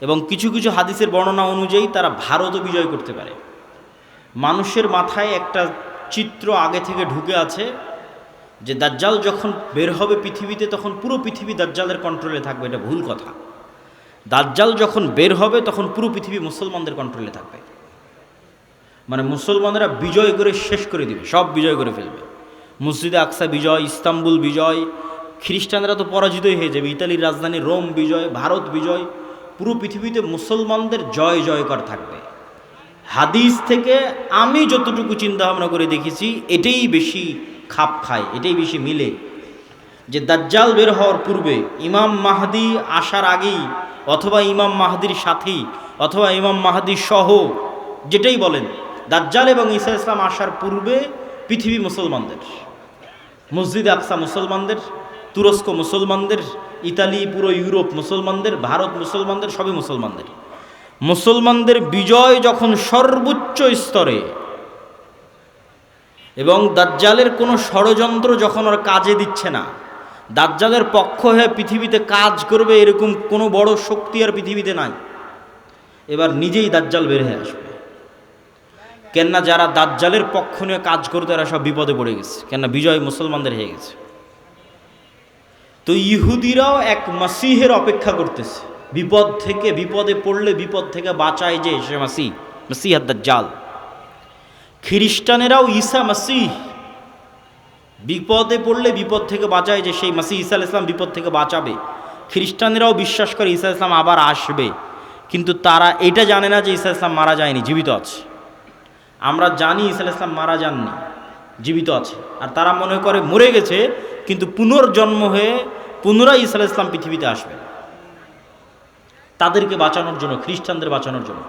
এবং কিছু কিছু হাদিসের বর্ণনা অনুযায়ী তারা ভারতও বিজয় করতে পারে। মানুষের মাথায় একটা চিত্র আগে থেকে ঢুকে আছে যে দাজ্জাল যখন বের হবে পৃথিবীতে তখন পুরো পৃথিবী দাজ্জালের কন্ট্রোলে থাকবে। এটা ভুল কথা। দাজ্জাল যখন বের হবে তখন পুরো পৃথিবী মুসলমানদের কন্ট্রোলে থাকবে। মানে মুসলমানেরা বিজয় করে শেষ করে দিবে, সব বিজয় করে ফেলবে। মসজিদে আকসা বিজয়, ইস্তাম্বুল বিজয়, খ্রিস্টানরা তো পরাজিতই হয়ে যাবে, ইতালির রাজধানী রোম বিজয়, ভারত বিজয়, পুরো পৃথিবীতে মুসলমানদের জয় জয়কার থাকবে। হাদিস থেকে আমি যতটুকু চিন্তা ভাবনা করে দেখেছি এটাই বেশি খাপ খায়, এটাই বেশি মিলে যে দাজ্জাল বের হওয়ার পূর্বে, ইমাম মাহদি আসার আগেই, অথবা ইমাম মাহদির সাথী, অথবা ইমাম মাহদি সহ, যেটাই বলেন, দাজ্জাল এবং ঈসা ইসলাম আসার পূর্বে পৃথিবী মুসলমানদের, মসজিদে আকসা মুসলমানদের, তুরস্ক মুসলমানদের, ইতালি, পুরো ইউরোপ মুসলমানদের, ভারত মুসলমানদের, সবই মুসলমানদের। মুসলমানদের বিজয় যখন সর্বোচ্চ স্তরে এবং দাজ্জালের কোনো ষড়যন্ত্র যখন ওর কাজে দিচ্ছে না, দাজ্জালের পক্ষ হয়ে পৃথিবীতে কাজ করবে এরকম কোনো বড় শক্তি আর পৃথিবীতে নাই, এবার নিজেই দাজ্জাল বের হয়ে আসবে। কেননা যারা দাজ্জালের পক্ষ নিয়ে কাজ করতে এরা সব বিপদে পড়ে গেছে, কেননা বিজয় মুসলমানদের হয়ে গেছে। তো ইহুদিরাও এক মাসিহের অপেক্ষা করতেছে, বিপদ থেকে, বিপদে পড়লে বিপদ থেকে বাঁচায় যে সে মাসিহ, মাসিহ দাজ্জাল। খ্রিস্টানেরাও ঈসা মাসিহ, বিপদে পড়লে বিপদ থেকে বাঁচায় যে সেই মাসিহ ঈসা আলাইহিস সালাম বিপদ থেকে বাঁচাবে। খ্রিস্টানেরাও বিশ্বাস করে ঈসা আলাইহিস সালাম আবার আসবে, কিন্তু তারা এটা জানে না যে ঈসা আলাইহিস সালাম মারা যায়নি, জীবিত আছে। আমরা জানি ঈসা আলাইহিস সালাম মারা যাননি, জীবিত আছে। আর তারা মনে করে মরে গেছে, কিন্তু পুনর্জন্ম হয়ে পুনরায় ঈসা আলাইহিস সালাম পৃথিবীতে আসবে, তাদেরকে বাঁচানোর জন্য, খ্রিস্টানদের বাঁচানোর জন্য।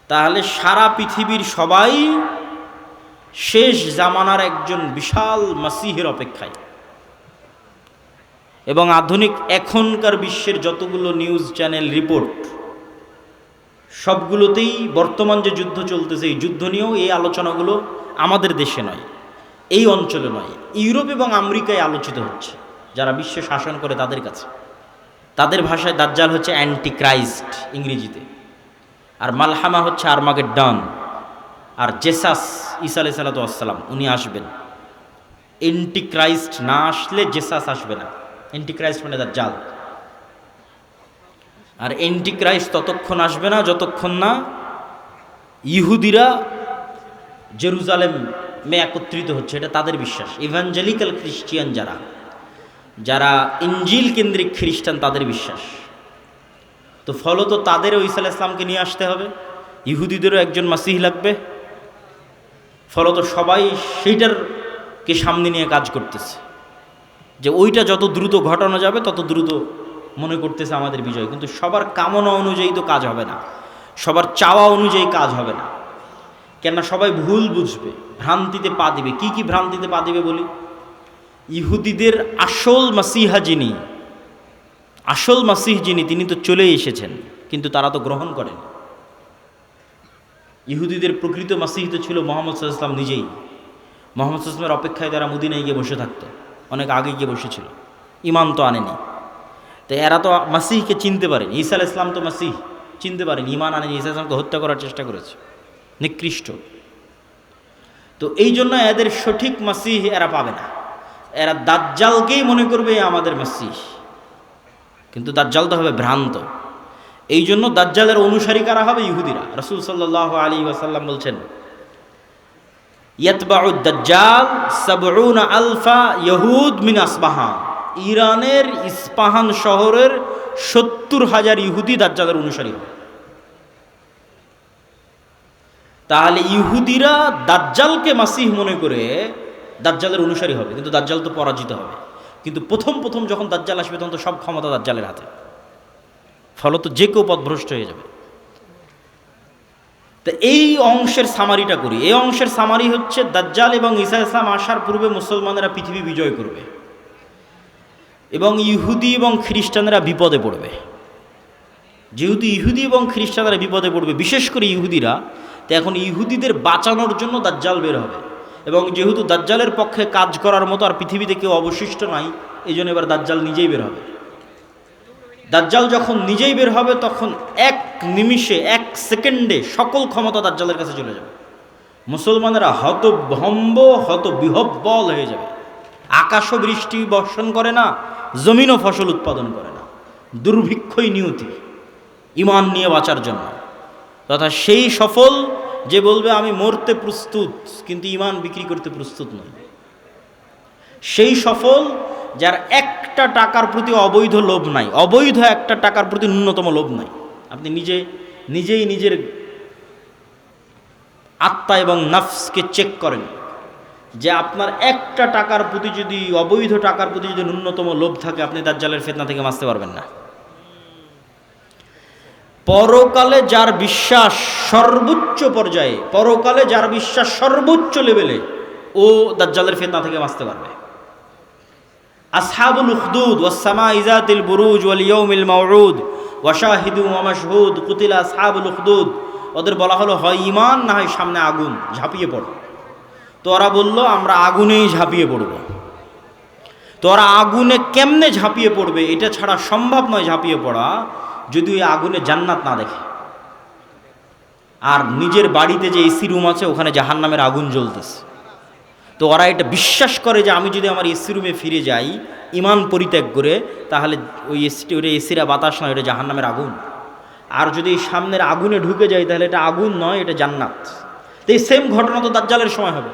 তাহলে সারা পৃথিবীর সবাই শেষ জামানার একজন বিশাল মাসিহের অপেক্ষায়। এবং আধুনিক এখনকার বিশ্বের যতগুলো নিউজ চ্যানেল রিপোর্ট, সবগুলোতেই বর্তমান যে যুদ্ধ চলতেছে এই যুদ্ধ নিয়েও এই আলোচনাগুলো আমাদের দেশে নয়, এই অঞ্চলে নয়, ইউরোপ এবং আমেরিকায় আলোচিত হচ্ছে, যারা বিশ্ব শাসন করে তাদের কাছে। তাদের ভাষায় দাজ্জাল হচ্ছে অ্যান্টি ক্রাইস্ট ইংরেজিতে, আর মালহামা হচ্ছে আরমাগেড্ডন, আর জেসাস ঈসা আলাইহিস সালাম উনি আসবেন। অ্যান্টি ক্রাইস্ট না আসলে জেসাস আসবে না। অ্যান্টি ক্রাইস্ট মানে দাজ্জাল। আর অ্যান্টি ক্রাইস্ট ততক্ষণ আসবে না যতক্ষণ না ইহুদিরা জেরুজালেমে একত্রিত হচ্ছে, এটা তাদের বিশ্বাস। ইভাঞ্জেলিক্যাল খ্রিস্টিয়ান যারা ইঞ্জিল কেন্দ্রিক খ্রিস্টান, তাদের বিশ্বাস। তো ফলত তাদেরও ঈসা আলাইহিস সালামকে নিয়ে আসতে হবে, ইহুদিদেরও একজন মাসিহ লাগবে। ফলত সবাই সেইটারকে সামনে নিয়ে কাজ করতেছে যে ওইটা যত দ্রুত ঘটানো যাবে তত দ্রুত মনে করতেছে আমাদের বিজয়। কিন্তু সবার কামনা অনুযায়ী তো কাজ হবে না, সবার চাওয়া অনুযায়ী কাজ হবে না। কেননা সবাই ভুল বুঝবে, ভ্রান্তিতে পা দিবে। কি কি ভ্রান্তিতে পা দিবে বলি? ইহুদিদের আসল মাসিহা যিনি, আসল মাসিহ যিনি, তিনি তো চলেই এসেছেন, কিন্তু তারা তো গ্রহণ করেন। ইহুদিদের প্রকৃত মাসিহ তো ছিল মুহাম্মদ সাল্লাল্লাহু আলাইহি ওয়াসাল্লাম নিজেই। মুহাম্মদ সাল্লাল্লাহু আলাইহি ওয়াসাল্লামের অপেক্ষায় তারা মদিনায় গিয়ে বসে থাকতো, অনেক আগে গিয়ে বসেছিল, ইমান তো আনেনি। তো এরা তো মাসিহকে চিনতে পারেনি। ঈসা আলাইহিস সালাম তো মাসিহ চিনতে পারেনি, ইমান আনেনি, ঈসা আলাইহিস সালামকে হত্যা করার চেষ্টা করেছে, নিকৃষ্ট। তো এই জন্য এদের সঠিক মাসিহ এরা পাবে না। এরা দাজ্জালকেই মনে করবে আমাদের মাসিহ, কিন্তু দাজ্জাল তো হবে ভ্রান্ত। এই জন্য দাজ্জালের অনুসারী কারা হবে? ইহুদিরা। রাসূল সাল্লাল্লাহু আলাইহি ওয়াসাল্লাম বলছেন, ইয়াতবাউ দাজ্জাল ৭০ আলফা ইহুদ মিন আসবাহান। ইরানের ইস্পাহান শহরের ৭০,০০০ ইহুদি দাজ্জালের অনুসারী হবে। তাহলে ইহুদিরা দাজ্জালকে মাসিহ মনে করে দাজ্জালের অনুসারী হবে, কিন্তু দাজ্জাল তো পরাজিত হবে। কিন্তু প্রথম যখন দাজ্জাল আসবে তখন তো সব ক্ষমতা দাজ্জালের হাতে, ফলত যে কেউ পথভ্রষ্ট হয়ে যাবে। তো এই অংশের সামারিটা করি। এই অংশের সামারি হচ্ছে দাজ্জাল এবং ঈসা আলাইহিস সালাম আসার পূর্বে মুসলমানেরা পৃথিবী বিজয় করবে এবং ইহুদি এবং খ্রিস্টানরা বিপদে পড়বে। যেহেতু ইহুদি এবং খ্রিস্টানরা বিপদে পড়বে, বিশেষ করে ইহুদিরা, তো এখন ইহুদিদের বাঁচানোর জন্য দাজ্জাল বের হবে। এবং যেহেতু দাজ্জালের পক্ষে কাজ করার মতো আর পৃথিবীতে কেউ অবশিষ্ট নাই, এই জন্য এবার দাজ্জাল নিজেই বের হবে। দাজ্জাল যখন নিজেই বের হবে তখন এক নিমিষে, এক সেকেন্ডে সকল ক্ষমতা দাজ্জালের কাছে চলে যাবে। মুসলমানেরা হতভম্ব, হতবিহ্বল হয়ে যাবে। আকাশও বৃষ্টি বর্ষণ করে না, জমিনও ফসল উৎপাদন করে না, দুর্ভিক্ষই নিয়তি ঈমান নিয়ে বাঁচার জন্য। তথা সেই সফল যে বলবে আমি মরতে প্রস্তুত কিন্তু ঈমান বিক্রি করতে প্রস্তুত নই। সেই সফল যার একটা টাকার প্রতি অবৈধ লোভ নাই, অবৈধ একটা টাকার প্রতি ন্যূনতম লোভ নাই। আপনি নিজেই নিজের আত্মা এবং নফসকে চেক করেন যে আপনার একটা টাকার প্রতি যদি, অবৈধ টাকার প্রতি যদি ন্যূনতম লোভ থাকে, আপনি দাজ্জালের ফিতনা থেকে বাঁচতে পারবেন না। পরকালে যার বিশ্বাস সর্বোচ্চ পর্যায়ে, পরকালে যার বিশ্বাস সর্বোচ্চ লেভেলে, ও দাজ্জালের ফিতনা থেকে বাঁচতে পারবে। আসহাবুল উখদুদ ওয়াস সামাই যাতিল বুরুজ ওয়াল ইয়াউমিল মাউউদ ওয়া শাহিদু ওয়া মাশহুদ কুতিলা আসহাবুল উখদুদ। ওদের বলা হলো হয় ঈমান না হয় সামনে আগুন, ঝাঁপিয়ে পড়ো। তো ওরা বলল আমরা আগুনেই ঝাঁপিয়ে পড়ব। তো ওরা আগুনে কেমনে ঝাঁপিয়ে পড়বে এটা ছাড়া সম্ভব নয় ঝাঁপিয়ে পড়া, যদি ওই আগুনে জান্নাত না দেখে। আর নিজের বাড়িতে যে এসি রুম আছে ওখানে জাহান্নামের আগুন জ্বলতেছে। তো ওরা এটা বিশ্বাস করে যে আমি যদি আমার এসি রুমে ফিরে যাই ঈমান পরিত্যাগ করে, তাহলে ওই এসিরা বাতাস নয়, এটা জাহান্নামের আগুন। আর যদি সামনের আগুনে ঢুকে যায় তাহলে এটা আগুন নয়, এটা জান্নাত। তো এই সেম ঘটনা তো দাজ্জালের সময় হবে।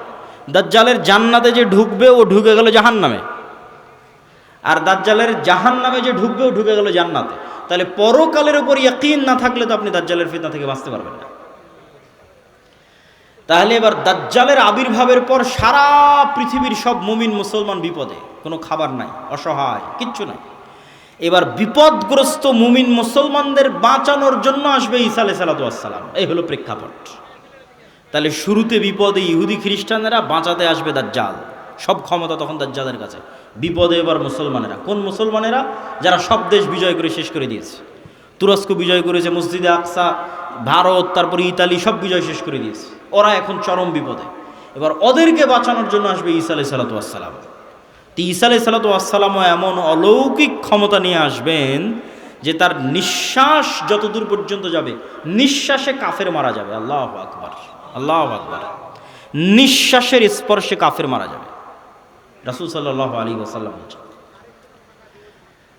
দাজ্জালের জান্নাতে যে ঢুকবে ও ঢুকে গেল জাহান্নামে, আর দাজ্জালের জাহান্নামে যে ঢুকবে ও ঢুকে গেল জান্নাতে। তাহলে পরকালের উপর ইয়াকিন না থাকলে তো আপনি দাজ্জালের ফিতনা থেকে বাঁচতে পারবেন না। তাহলে এবার দাজ্জালের আবির্ভাবের পর সারা পৃথিবীর সব মুমিন মুসলমান বিপদে, কোনো খাবার নাই, অসহায়, কিচ্ছু নাই। এবার বিপদগ্রস্ত মুমিন মুসলমানদের বাঁচানোর জন্য আসবে ঈসা আলাইহিস সালাতু ওয়াস সালাম। এই হলো প্রেক্ষাপট। তাহলে শুরুতে বিপদে ইহুদি খ্রিস্টানেরা, বাঁচাতে আসবে দাজ্জাল। সব ক্ষমতা তখন দাজ্জালের কাছে। বিপদে এবার মুসলমানেরা। কোন মুসলমানেরা? যারা সব দেশ বিজয় করে শেষ করে দিয়েছে। তুরস্ক বিজয় করেছে, মসজিদে আকসা, ভারত, তারপরে ইতালি, সব বিজয় শেষ করে দিয়েছে। ওরা এখন চরম বিপদে। এবার ওদেরকে বাঁচানোর জন্য আসবে ঈসা আলাইহিস সালাতু ওয়াস সালাম। ঈসা আলাইহিস সালাতু ওয়াস সালামও এমন অলৌকিক ক্ষমতা নিয়ে আসবেন যে তার নিঃশ্বাস যতদূর পর্যন্ত যাবে, নিঃশ্বাসে কাফের মারা যাবে। আল্লাহু আকবার, আল্লাহু আকবার। নিঃশ্বাসের স্পর্শে কাফের মারা যাবে, রাসূল সাল্লাল্লাহু আলাইহি ওয়াসাল্লাম বলেছেন।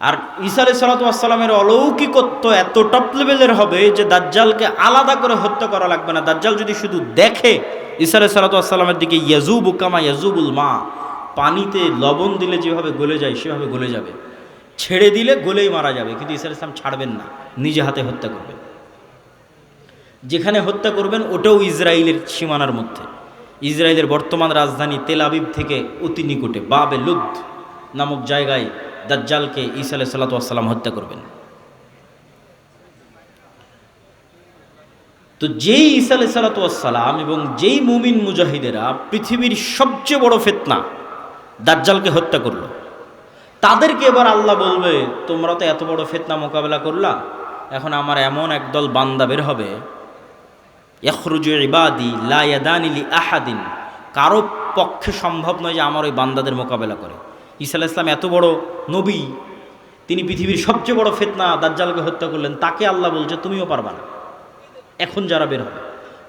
আর ঈসা আলাইহিস সালাতু ওয়াস সালামের অলৌকিকত্ব এত টপ লেভেলের হবে যে দাজ্জালকে আলাদা করে হত্যা করা লাগবে না। দাজ্জাল যদি শুধু দেখে ঈসা আলাইহিস সালাতু ওয়াস সালামের দিকে, ইয়াজুবু কামা ইয়াজুবুল মা, পানিতে লবণ দিলে যেভাবে গলে যায় সেভাবে গলে যাবে। ছেড়ে দিলে গলেই মারা যাবে, কিন্তু ঈসা আলাইহিস সালাম ছাড়বেন না, নিজে হাতে হত্যা করবেন। যেখানে হত্যা করবেন ওটাও ইসরায়েলের সীমানার মধ্যে। ইসরায়েলের বর্তমান রাজধানী তেল আবিব থেকে অতি নিকটে বাবে লুদ নামক জায়গায় দাজ্জালকে ঈসা আলাইহিস সালাতু ওয়াস সালাম হত্যা করবেন। তো যেই ঈসা আলাইহিস সালাতু ওয়াস সালাম এবং যেই মুমিন মুজাহিদেরা পৃথিবীর সবচেয়ে বড় ফিতনা দাজ্জালকে হত্যা করলো, তাদেরকে এবার আল্লাহ বলবে তোমরা তো এত বড় ফিতনা মোকাবেলা করলা, এখন আমার এমন একদল বান্দা বের হবে, ইয়াখরুজু ইবাদি লা ইয়াদানি লি আহাদিন, কারো পক্ষে সম্ভব নয় যে আমার ওই বান্দাদের মোকাবেলা করে। ঈসা আলাইহিস সালাম এত বড় নবী, তিনি পৃথিবীর সবচেয়ে বড় ফিতনা দাজ্জালকে হত্যা করলেন, তাকে আল্লাহ বলছে তুমিও পারবা না। এখন যারা বের হবে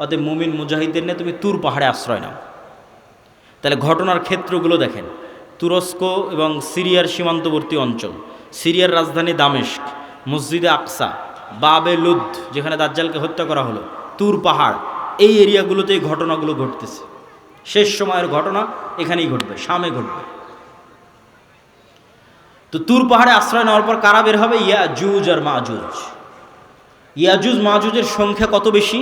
অতএব মুমিন মুজাহিদদের নিয়ে তুমি তুর পাহাড়ে আশ্রয় নাও। তাহলে ঘটনার ক্ষেত্রগুলো দেখেন, তুরস্ক এবং সিরিয়ার সীমান্তবর্তী অঞ্চল, সিরিয়ার রাজধানী দামেস্ক, মসজিদে আকসা, বাবে লুদ যেখানে দাজ্জালকে হত্যা করা হলো, তুর পাহাড়, এই এরিয়াগুলোতেই ঘটনাগুলো ঘটতেছে। শেষ সময়ের ঘটনা এখানেই ঘটবে, শামে ঘটবে। তো তুর পাহাড়ে আশ্রয় নেওয়ার পর কারা বের হবে? ইয়াজুজ আর মাজুজ। ইয়াজুজ মাজুজের সংখ্যা কত বেশি?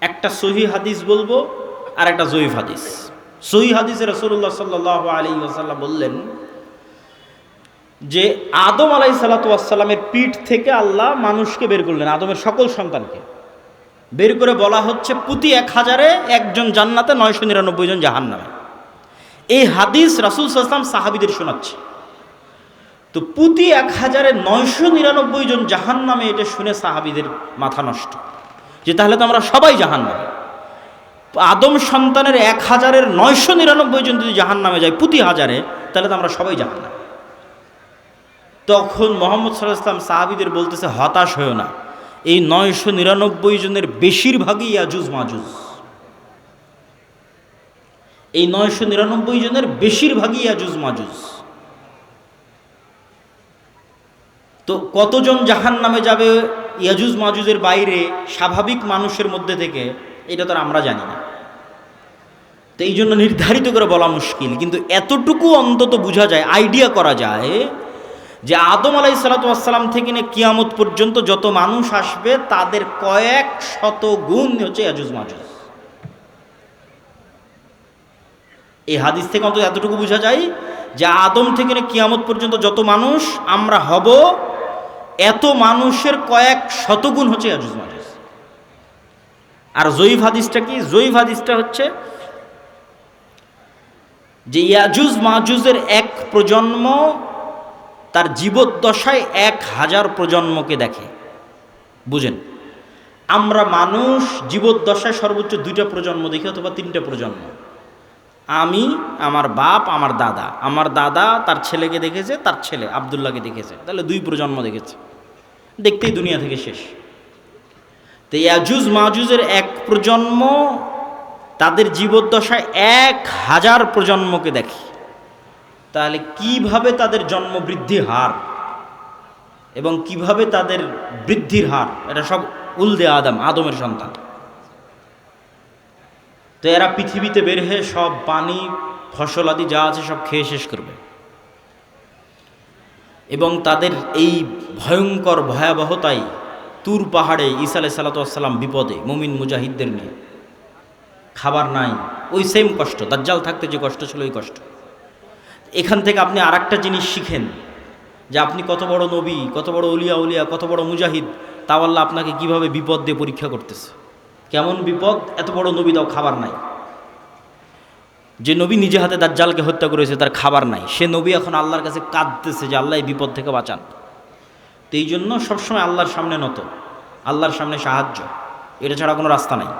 একটা সহিহ হাদিস বলবো আর একটা জয়ীফ হাদিস। সহিহ হাদিসে রাসূলুল্লাহ সাল্লাল্লাহু আলাইহি ওয়াসাল্লাম বললেন যে আদম আলাইহিস সালাতু ওয়াস সালামের পিঠ থেকে আল্লাহ মানুষকে বের করলেন, আদমের সকল সন্তানকে বের করে বলা হচ্ছে প্রতি 1000-এ একজন জান্নাতে, 999 জন জাহান্নামে। এই হাদিস রাসূল সাল্লাল্লাহু আলাইহি ওয়াসাল্লাম সাহাবীদের শোনাচ্ছে। তো প্রতি 1000-এ 999 জন জাহান্নামে, এটা শুনে সাহাবীদের মাথা নষ্ট, যে তাহলে তো আমরা সবাই জাহান্নামে। আদম সন্তানের 1000-এর 999 জন যদি জাহান্নামে যায় প্রতি 1000-এ, তাহলে তো আমরা সবাই জাহান্নামে। তখন মুহাম্মদ সাল্লাল্লাহু আলাইহি ওয়াসাল্লাম সাহাবীদের বলতেছে, হতাশ হয়েও না, এই 999 জনের বেশিরভাগই ইয়াজুজ মাজুজ। এই 999 জনের বেশিরভাগই ইয়াজুজ মাজুজ। তো কতজন জাহান্নামে যাবে ইয়াজুজ মাজুজের বাইরে স্বাভাবিক মানুষের মধ্যে থেকে, এটা তো আমরা জানি না। তো এই জন্য নির্ধারিত করে বলা মুশকিল, কিন্তু এতটুকু অন্তত বোঝা যায়, আইডিয়া করা যায় যে আদম আলাইহিস সালাতু ওয়াস সালাম থেকে নিয়ে কিয়ামত পর্যন্ত যত মানুষ আসবে তাদের কয়েক শত গুণ হচ্ছে ইয়াজুজ মাজুজ। এই হাদিস থেকে অন্তত এতটুকু বোঝা যায় যে আদম থেকে নিয়ে কিয়ামত পর্যন্ত যত মানুষ আমরা হব, এত মানুষের কয়েক শতগুণ হচ্ছে ইয়াজুজ মাজুজ। আর জয়ীফ হাদিসটা কি? জয়ীফ হাদিসটা হচ্ছে যে ইয়াজুজ মাজুজের এক প্রজন্ম তার জীবদ্দশায় 1000 প্রজন্মকে দেখে। বুঝেন, আমরা মানুষ জীবদ্দশায় সর্বোচ্চ 2টা প্রজন্ম দেখি অথবা 3টা প্রজন্ম। আমি, আমার বাপ, আমার দাদা, আমার দাদা তার ছেলেকে দেখেছে, তার ছেলে আব্দুল্লাহকে দেখেছে, তাহলে 2 প্রজন্ম দেখেছে, দেখতেই দুনিয়া থেকে শেষ। তো ইয়াজুজ মাজুজের এক প্রজন্ম তাদের জীবদ্দশায় 1000 প্রজন্মকে দেখে। তাহলে কিভাবে তাদের জন্ম বৃদ্ধি হার এবং কিভাবে তাদের বৃদ্ধির হার, এটা সব উলদে আদমের সন্তান। তো এরা পৃথিবীতে বের হয়ে সব পানি ফসল আদি যা আছে সব খেয়ে শেষ করবে, এবং তাদের এই ভয়ঙ্কর ভয়াবহতায় তুর পাহাড়ে ঈসা আলাইহিস সালাতু ওয়াস সালাম বিপদে মুমিন মুজাহিদদের নিয়ে, খাবার নাই, ওই সেম কষ্ট, দাজ্জাল থাকতে যে কষ্ট ছিল ওই কষ্ট। এখান থেকে আপনি আরেকটা জিনিস শিখেন যে আপনি কত বড় নবী, কত বড় উলিয়া, কত বড় মুজাহিদ, তাও আল্লাহ আপনাকে কিভাবে বিপদ দিয়ে পরীক্ষা করতেছে। কেমন বিপদ? এত বড় নবী, তাও খাবার নাই। যে নবী নিজে হাতে দাজ্জালকে হত্যা করেছে তার খাবার নাই, সে নবী এখন আল্লাহর কাছে কাঁদতেছে যে আল্লাহ এই বিপদ থেকে বাঁচান। তো এই জন্য সবসময় আল্লাহর সামনে নত, আল্লাহর সামনে সাহায্য, এটা ছাড়া কোনো রাস্তা নাই।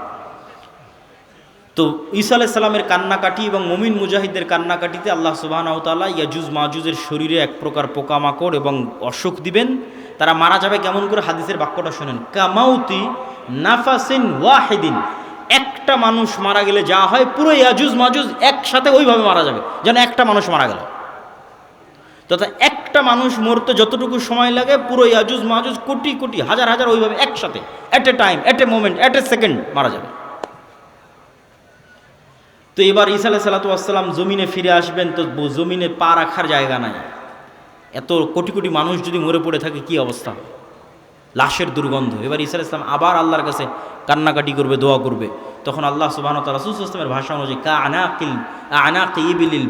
তো ঈসা আলাইহিস সালামের কান্নাকাটি এবং মুমিন মুজাহিদদের কান্নাকাটিতে আল্লাহ সুবহানাহু ওয়া তাআলা ইয়াজুজ মাজুজের শরীরে এক প্রকার পোকামাকড় এবং অসুখ দিবেন। তারা মারা যাবে কেমন করে? হাদিসের বাক্যটা শোনেন, কামাউতি নাফাসিন ওয়াহিদিন। একটা মানুষ মারা গেলে যা হয়, পুরো ইয়াজুজ মাজুজ একসাথে ওইভাবে মারা যাবে, যেন একটা মানুষ মারা গেল। তথা একটা মানুষ মরতে যতটুকু সময় লাগে, পুরো ইয়াজুজ মাজুজ কোটি কোটি হাজার হাজার ওইভাবে একসাথে at a time, at a moment, at a second মারা যাবে। তো এবার ঈসা আলাইহিস সালাতু ওয়াস সালাম জমিনে ফিরে আসবেন, তো জমিনে পা রাখার জায়গা নাই। এত কোটি কোটি মানুষ যদি মরে পড়ে থাকে কি অবস্থা, লাশের দুর্গন্ধ। এবার ঈসা আলাইহিস সালাম আবার আল্লাহর কাছে কান্নাকাটি করবে, দোয়া করবে। তখন আল্লাহ সুবহানাহু ওয়া তাআলা রাসূল সাল্লাল্লাহু আলাইহি ওয়াসাল্লামের ভাষা অনুযায়ী আনাকি ইবিলিল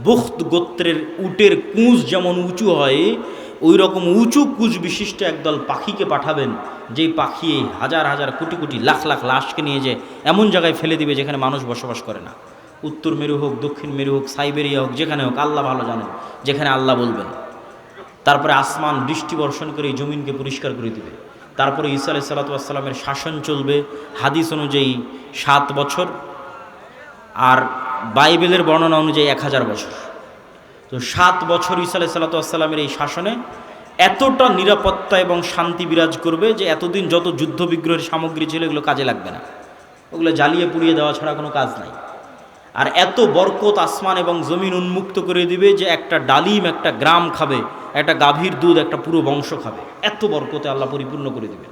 বুখত গোত্রের উটের কুঁজ যেমন উঁচু হয়, ওই রকম উঁচু কুঁজ বিশিষ্ট একদল পাখিকে পাঠাবেন, যেই পাখি হাজার হাজার কোটি কোটি লাখ লাখ লাশকে নিয়ে যে এমন জায়গায় ফেলে দিবে যেখানে মানুষ বসবাস করে না। উত্তর মেরু হোক, দক্ষিণ মেরু হোক, সাইবেরিয়া হোক, যেখানে হোক, আল্লাহ ভালো জানেন, যেখানে আল্লাহ বলবেন। তারপরে আসমান বৃষ্টি বর্ষণ করে এই জমিনকে পরিষ্কার করে দিবে। তারপরে ঈসা আলাইহিস সালাতু ওয়াস সালামের শাসন চলবে হাদিস অনুযায়ী 7 বছর, আর বাইবেলের বর্ণনা অনুযায়ী 1000 বছর। তো 7 বছর ঈসা আলাইহিস সালাতু ওয়াস সালামের এই শাসনে এতটা নিরাপত্তা এবং শান্তি বিরাজ করবে যে এতদিন যত যুদ্ধ বিগ্রহের সামগ্রী ছিল এগুলো কাজে লাগবে না, ওগুলো জ্বালিয়ে পুড়িয়ে দেওয়া ছাড়া কোনো কাজ নাই। আর এত বরকত আসমান এবং জমিন উন্মুক্ত করে দিবে যে একটা ডালিম একটা গ্রাম খাবে, একটা গাভীর দুধ একটা পুরো বংশ খাবে, এত বরকতে আল্লাহ পরিপূর্ণ করে দিবে।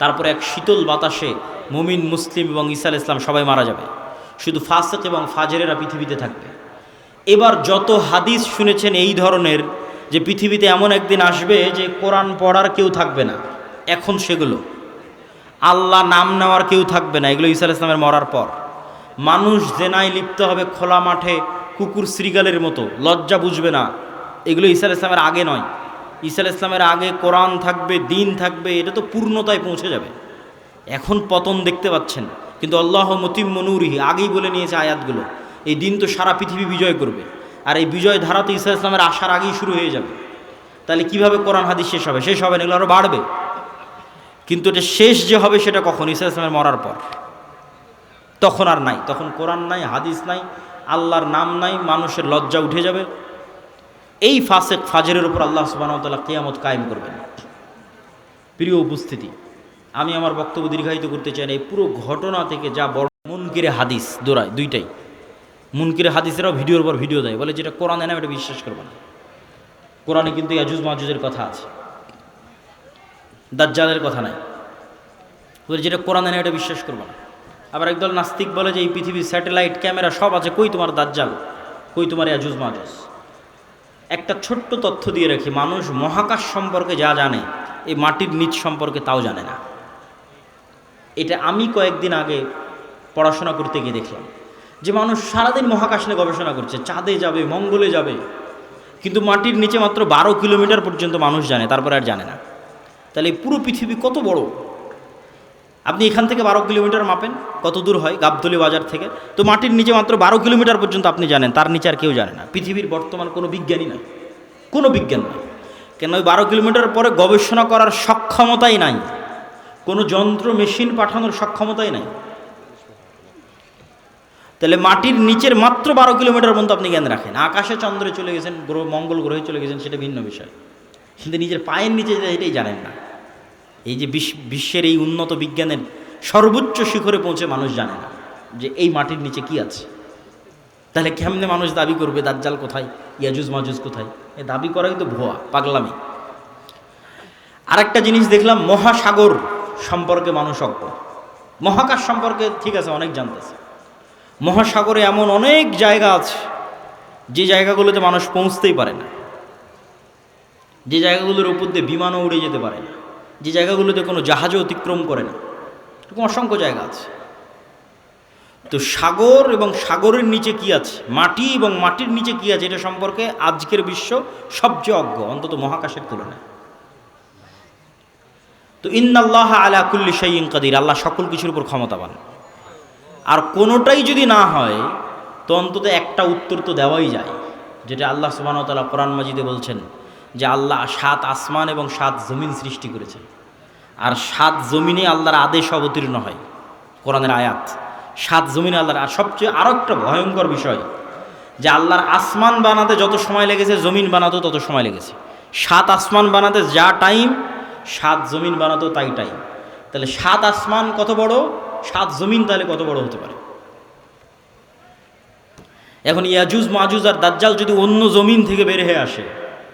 তারপরে এক শীতল বাতাসে মুমিন মুসলিম এবং ঈসা আলাইহিস সালাম সবাই মারা যাবে, শুধু ফাসিক এবং ফাজেরেরা পৃথিবীতে থাকবে। এবার যত হাদিস শুনেছেন এই ধরনের, যে পৃথিবীতে এমন একদিন আসবে যে কোরআন পড়ার কেউ থাকবে না, এখন সেগুলো আল্লাহ নাম নেওয়ার কেউ থাকবে না, এগুলো ঈসা আলাইহিস সালামের মরার পর। মানুষ জেনায় লিপ্ত হবে খোলা মাঠে কুকুর শ্রীগালের মতো, লজ্জা বুঝবে না, এগুলো ঈসা আলাইহিস সালামের আগে নয়। ঈসা আলাইহিস সালামের আগে কোরআন থাকবে, দিন থাকবে, এটা তো পূর্ণতায় পৌঁছে যাবে। এখন পতন দেখতে পাচ্ছেন, কিন্তু আল্লাহ মুতিম্মু নূরিহি আগেই বলে নিয়েছে আয়াতগুলো, এই দিন তো সারা পৃথিবী বিজয় করবে, আর এই বিজয় ধারা তো ঈসা আলাইহিস সালামের আসার আগেই শুরু হয়ে যাবে। তাহলে কিভাবে কোরআন হাদিস শেষ হবে? শেষ হবে না, এগুলো আরও বাড়বে। কিন্তু এটা শেষ যে হবে সেটা কখন? ঈসা আলাইহিস সালামের মরার পর। তখন আর নাই, তখন কোরআন নাই, হাদিস নাই, আল্লাহর নাম নাই, মানুষের লজ্জা উঠে যাবে। এই ফাসেক ফাজরের উপর আল্লাহ সুবহানাহু ওয়া তাআলা কিয়ামত কায়েম করবেন। প্রিয় উপস্থিতি, আমি আমার বক্তব্য দীর্ঘায়িত করতে চাই না। এই পুরো ঘটনা থেকে যা বড় মুনকিরে হাদিস দৌড়ায়, দুইটাই মুনকিরে হাদিসেরাও ভিডিওর পর ভিডিও দেয়, বলে যেটা কোরআনে না এটা বিশ্বাস করবে না। কোরআনে কিন্তু ইয়াজুজ মাজুজের কথা আছে, দাজ্জালের কথা নাই। বলে যেটা কোরআনে না এটা বিশ্বাস করবে না। আবার একদল নাস্তিক বলে যে এই পৃথিবীর স্যাটেলাইট ক্যামেরা সব আছে, কই তোমার দাজ্জাল, কই তোমার ইয়াজুজ মাজুজ। একটা ছোট্ট তথ্য দিয়ে রাখি, মানুষ মহাকাশ সম্পর্কে যা জানে এই মাটির নিচ সম্পর্কে তাও জানে না। এটা আমি কয়েকদিন আগে পড়াশোনা করতে গিয়ে দেখলাম যে মানুষ সারাদিন মহাকাশ নিয়ে গবেষণা করছে, চাঁদে যাবে, মঙ্গলে যাবে, কিন্তু মাটির নিচে মাত্র 12 কিলোমিটার পর্যন্ত মানুষ জানে, তারপরে আর জানে না। তাহলে এই পুরো পৃথিবী কত বড়! আপনি এখান থেকে 12 কিলোমিটার মাপেন, কত দূর হয় গাবতলী বাজার থেকে, তো মাটির নিচে মাত্র 12 কিলোমিটার পর্যন্ত আপনি জানেন, তার নিচে আর কেউ জানে না। পৃথিবীর বর্তমান কোনো বিজ্ঞানী নাই, কোনো বিজ্ঞান নাই, কেন ওই 12 কিলোমিটার পরে গবেষণা করার সক্ষমতাই নাই, কোনো যন্ত্র মেশিন পাঠানোর সক্ষমতাই নাই। তাহলে মাটির নিচের মাত্র 12 কিলোমিটার পর্যন্ত আপনি জ্ঞান রাখেন। আকাশে চন্দ্রে চলে গেছেন, গ্রহ মঙ্গল গ্রহে চলে গেছেন, সেটা ভিন্ন বিষয়, কিন্তু নিজের পায়ের নিচে এটাই জানেন না। এই যে বিশ্বের এই উন্নত বিজ্ঞানের সর্বোচ্চ শিখরে পৌঁছে মানুষ জানে না যে এই মাটির নিচে কি আছে। তাহলে কেমনে মানুষ দাবি করবে দাজ্জাল কোথায়, ইয়াজুজ মাজুজ কোথায়? এই দাবি করাই তো ভুয়া, পাগলামি। আরেকটা জিনিস দেখলাম, মহাসাগর সম্পর্কে মানুষ অজ্ঞ। মহাকাশ সম্পর্কে ঠিক আছে অনেক জানতেছে, মহাসাগরে এমন অনেক জায়গা আছে যে জায়গাগুলোতে মানুষ পৌঁছতেই পারে না, যে জায়গাগুলোর উপর দিয়ে বিমানও উড়ে যেতে পারে না, যে জায়গাগুলোতে কোনো জাহাজও অতিক্রম করে না, এরকম অসংখ্য জায়গা আছে। তো সাগর এবং সাগরের নিচে কি আছে, মাটি এবং মাটির নিচে কি আছে, এটা সম্পর্কে আজকের বিশ্ব সবচেয়ে অজ্ঞ, অন্তত মহাকাশের তুলনায়। তো ইন্নাল্লাহ আলা কুল্লি শাইইন কাদির, আল্লাহ সকল কিছুর উপর ক্ষমতাবান। আর কোনোটাই যদি না হয় তো অন্তত একটা উত্তর তো দেওয়াই যায়, যেটা আল্লাহ সুবহানাহু ওয়া তাআলা কোরআন মাজিদে বলছেন যে আল্লাহ 7 আসমান এবং 7 জমিন সৃষ্টি করেছেন, আর 7 জমিনে আল্লাহর আদেশ অবতীর্ণ হয়, কোরআনের আয়াত। 7 জমিনে আল্লাহর, আর সবচেয়ে আরও একটা ভয়ঙ্কর বিষয় যে আল্লাহর আসমান বানাতে যত সময় লেগেছে জমিন বানাতেও তত সময় লেগেছে। 7 আসমান বানাতে যা টাইম 7 জমিন বানাতেও তাই টাইম। তাহলে 7 আসমান কত বড়, 7 জমিন তাহলে কত বড় হতে পারে? এখন ইয়াজুজ মাজুজ আর দাজ্জাল যদি অন্য জমিন থেকে বের হয়ে আসে,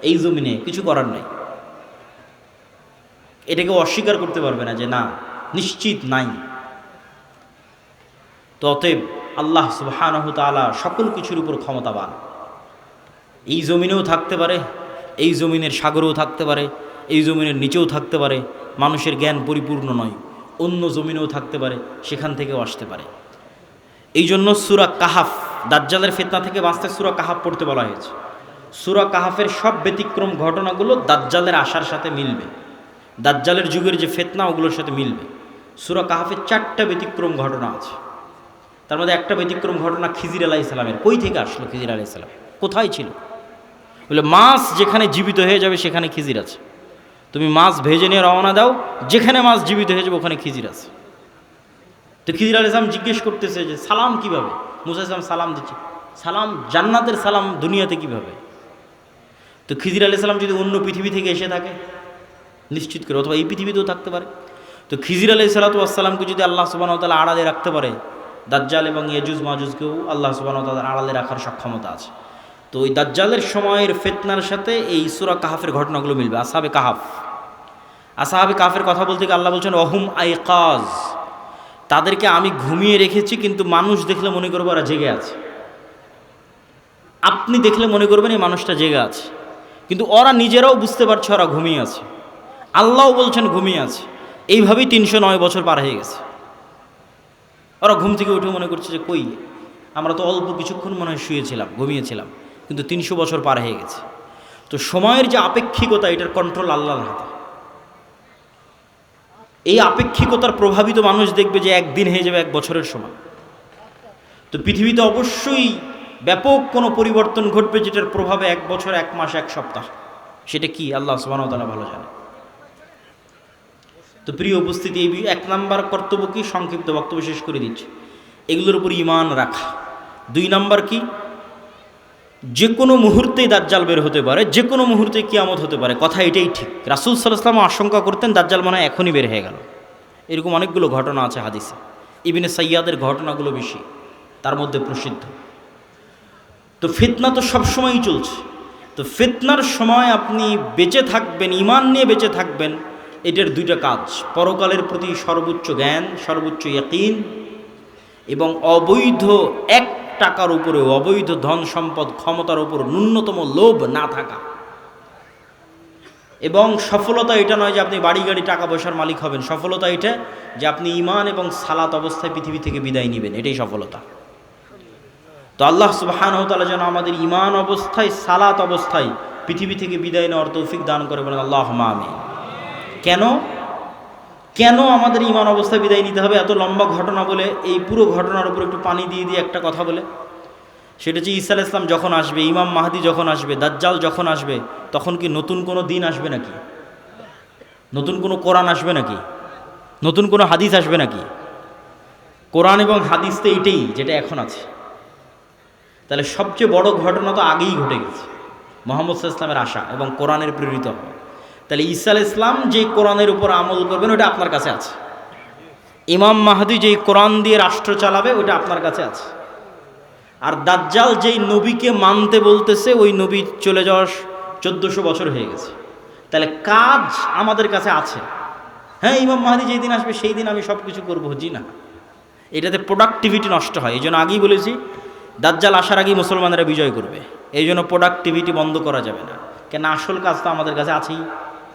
এই জমিনে কিছু করার নাই, এটাকে অস্বীকার করতে পারবে না যে না নিশ্চিত নাই। তো অতএব আল্লাহ সুবহানাহু তাআলা সকল কিছুর উপর ক্ষমতাবান। এই জমিনেও থাকতে পারে, এই জমিনের সাগরেও থাকতে পারে, এই জমিনের নিচেও থাকতে পারে, মানুষের জ্ঞান পরিপূর্ণ নয়, অন্য জমিনেও থাকতে পারে, সেখান থেকেও আসতে পারে। এই জন্য সূরা কাহাফ, দাজ্জালের ফিতনা থেকে বাঁচতে সূরা কাহাফ পড়তে বলা হয়েছে। সূরা কাহাফের সব ব্যতিক্রম ঘটনাগুলো দাজ্জালের আসার সাথে মিলবে, দাজ্জালের যুগের যে ফিতনা ওগুলোর সাথে মিলবে। সূরা কাহাফের 4টা ব্যতিক্রম ঘটনা আছে, তার মধ্যে একটা ব্যতিক্রম ঘটনা খিজির আলাইহিস সালামের। কই থেকে আসলো খিজির আলাইহিস সালাম, কোথায় ছিল? বলে মাছ যেখানে জীবিত হয়ে যাবে সেখানে খিজির আছে, তুমি মাছ ভেজে নিয়ে রওনা দাও, যেখানে মাছ জীবিত হয়ে যাবে ওখানে খিজির আছে। তো খিজির আলাইহিস সালাম জিজ্ঞেস করতেছে যে সালাম কিভাবে? মুসা আলাইহিস সালাম সালাম দিচ্ছে, সালাম জান্নাতের সালাম দুনিয়াতে কিভাবে? তো খিজির আলাইহিস সালাম যদি অন্য পৃথিবী থেকে এসে থাকে নিশ্চিত করে, অথবা এই পৃথিবীতেও থাকতে পারে, তো খিজির আলাইহিস সালামকে যদি আল্লাহ সুবহানাহু ওয়া তাআলা আড়ালে রাখতে পারে, দাজ্জাল এবং ইয়াজুজ মাজুজকেও আল্লাহ সুবহানাহু ওয়া তাআলা আড়ালে রাখার সক্ষমতা আছে। তো ওই দাজ্জালের সময়ের ফিতনার সাথে এই সূরা কাহাফের ঘটনাগুলো মিলবে। আসহাবে কাহাফ, আসহাবে কাহাফের কথা বলতে গিয়ে আল্লাহ বলছেন ওহুম আইকাজ, তাদেরকে আমি ঘুমিয়ে রেখেছি, কিন্তু মানুষ দেখলে মনে করবে ওরা জেগে আছে। আপনি দেখলে মনে করবেন এই মানুষটা জেগে আছে, কিন্তু ওরা নিজেরাও বুঝতে পারছে ওরা ঘুমিয়ে আছে, আল্লাহও বলছেন ঘুমিয়ে আছে। এইভাবেই 309 বছর পার হয়ে গেছে। ওরা ঘুম থেকে উঠে মনে করছে যে কই, আমরা তো অল্প কিছুক্ষণ মনে হয় শুয়েছিলাম, ঘুমিয়েছিলাম, কিন্তু 300 বছর পার হয়ে গেছে। তো সময়ের যে আপেক্ষিকতা, এটার কন্ট্রোল আল্লাহর হাতে। এই আপেক্ষিকতার প্রভাবিত মানুষ দেখবে যে একদিন হয়ে যাবে 1 বছরের সমান। তো পৃথিবীতে অবশ্যই ব্যাপক কোনো পরিবর্তন ঘটবে, যেটার প্রভাবে 1 বছর, 1 মাস, 1 সপ্তাহ, সেটা কি আল্লাহ সুবহানাহু ওয়া তাআলা ভালো জানে। তো প্রিয় উপস্থিতি, এই 1 নাম্বার কর্তব্য কি, সংক্ষিপ্ত বক্তব্য শেষ করে দিচ্ছি, এগুলোর উপর ঈমান রাখা। 2 নাম্বার কি, যে কোনো মুহূর্তেই দাজ্জাল বের হতে পারে, যে কোনো মুহূর্তে কিয়ামত হতে পারে, কথা এটাই ঠিক। রাসূল সাল্লাল্লাহু আলাইহি ওয়াসাল্লাম আশঙ্কা করতেন দাজ্জাল মনে হয় এখনই বের হয়ে গেল। এরকম অনেকগুলো ঘটনা আছে হাদিসে। ইবনে সাইয়াদের ঘটনাগুলো বেশি, তার মধ্যে প্রসিদ্ধ। তো ফিতনা তো সবসময়ই চলছে। তো ফিতনার সময় আপনি বেঁচে থাকবেন, ঈমান নিয়ে বেঁচে থাকবেন, এটার দুইটা কাজ: পরকালের প্রতি সর্বোচ্চ জ্ঞান, সর্বোচ্চ ইয়াকিন, এবং অবৈধ এক টাকার উপরে, অবৈধ ধন সম্পদ ক্ষমতার উপর ন্যূনতম লোভ না থাকা। এবং সফলতা এটা নয় যে আপনি বাড়ি গাড়ি টাকা পয়সার মালিক হবেন, সফলতা এটা যে আপনি ঈমান এবং সালাত অবস্থায় পৃথিবী থেকে বিদায় নেবেন, এটাই সফলতা। তো আল্লাহ সুবহানাহু ওয়া তাআলা যেন আমাদের ঈমান অবস্থায়, সালাত অবস্থায় পৃথিবী থেকে বিদায় নেওয়ার তৌফিক দান করে, বলেন আল্লাহুম্মা আমিন। কেন কেন আমাদের ঈমান অবস্থায় বিদায় নিতে হবে? এত লম্বা ঘটনা বলে এই পুরো ঘটনার উপর একটু পানি দিয়ে দিয়ে একটা কথা বলে, সেটা হচ্ছে ঈসা আলাইহিস সালাম যখন আসবে, ইমাম মাহদি যখন আসবে, দাজ্জাল যখন আসবে, তখন কি নতুন কোনো দিন আসবে নাকি? নতুন কোনো কোরআন আসবে নাকি? নতুন কোনো হাদিস আসবে নাকি? কোরআন এবং হাদিস তো এইটাই যেটা এখন আছে। তাহলে সবচেয়ে বড় ঘটনা তো আগেই ঘটে গেছে, মুহাম্মদ সাল্লাল্লাহু আলাইহি ওয়াসাল্লামের আসা এবং কোরআনের প্রেরিত হওয়া। তাহলে ঈসা আলাইহিস সালাম যে কোরআনের উপর আমল করবেন ওটা আপনার কাছে আছে। ইমাম মাহদি যেই কোরআন দিয়ে রাষ্ট্র চালাবে ওটা আপনার কাছে আছে। আর দাজ্জাল যেই নবীকে মানতে বলতেছে ওই নবী চলে যাওয়ার 1400 বছর হয়ে গেছে। তাহলে কাজ আমাদের কাছে আছে। হ্যাঁ, ইমাম মাহদি যেই দিন আসবে সেই দিন আমি সব কিছু করবো, জি না, এটাতে প্রোডাক্টিভিটি নষ্ট হয়। এই জন্য আগেই বলেছি দাজ্জাল আসার আগেই মুসলমানেরা বিজয় করবে, এই জন্য প্রোডাক্টিভিটি বন্ধ করা যাবে না। কেন আসল কাজ তো আমাদের কাছে আছেই,